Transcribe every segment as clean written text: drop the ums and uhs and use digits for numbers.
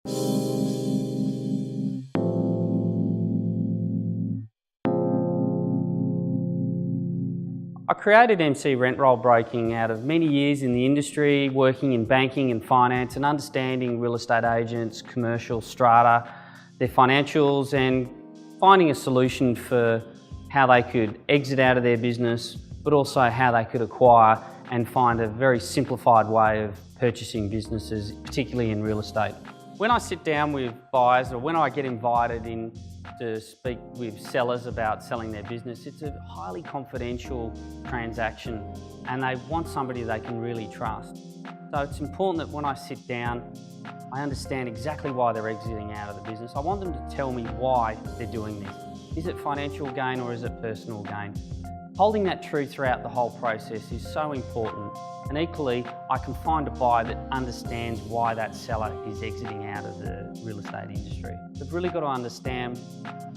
I created MC Rent Roll Broking out of many years in the industry, working in banking and finance and understanding real estate agents, commercial strata, their financials, and finding a solution for how they could exit out of their business, but also how they could acquire and find a very simplified way of purchasing businesses, particularly in real estate. When I sit down with buyers or when I get invited in to speak with sellers about selling their business, it's a highly confidential transaction and they want somebody they can really trust. So it's important that when I sit down, I understand exactly why they're exiting out of the business. I want them to tell me why they're doing this. Is it financial gain or is it personal gain? Holding that true throughout the whole process is so important. And equally, I can find a buyer that understands why that seller is exiting out of the real estate industry. They've really got to understand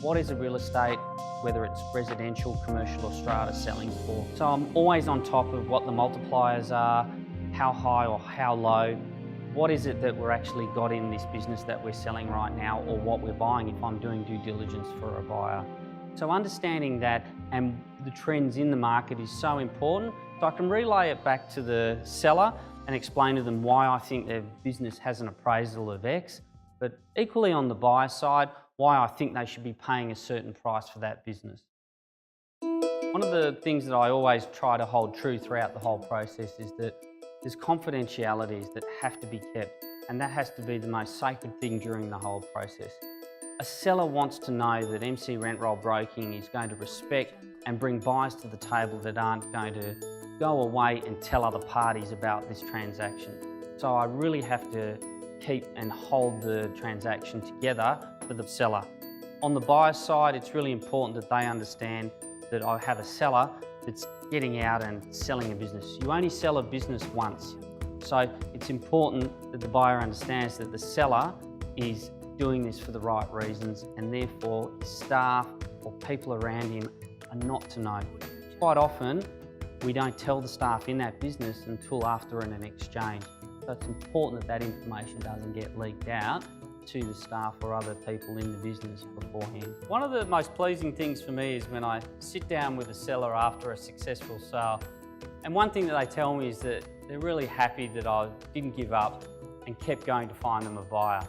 what is a real estate, whether it's residential, commercial or strata selling for. So I'm always on top of what the multipliers are, how high or how low, what is it that we're actually got in this business that we're selling right now or what we're buying if I'm doing due diligence for a buyer. So understanding that and the trends in the market is so important. So I can relay it back to the seller and explain to them why I think their business has an appraisal of X, but equally on the buyer side, why I think they should be paying a certain price for that business. One of the things that I always try to hold true throughout the whole process is that there's confidentialities that have to be kept, and that has to be the most sacred thing during the whole process. A seller wants to know that MC Rent Roll Broking is going to respect and bring buyers to the table that aren't going to go away and tell other parties about this transaction. So I really have to keep and hold the transaction together for the seller. On the buyer side, it's really important that they understand that I have a seller that's getting out and selling a business. You only sell a business once. So it's important that the buyer understands that the seller is doing this for the right reasons and therefore his staff or people around him are not to know. Quite often, we don't tell the staff in that business until after an exchange. So it's important that that information doesn't get leaked out to the staff or other people in the business beforehand. One of the most pleasing things for me is when I sit down with a seller after a successful sale. And one thing that they tell me is that they're really happy that I didn't give up and kept going to find them a buyer.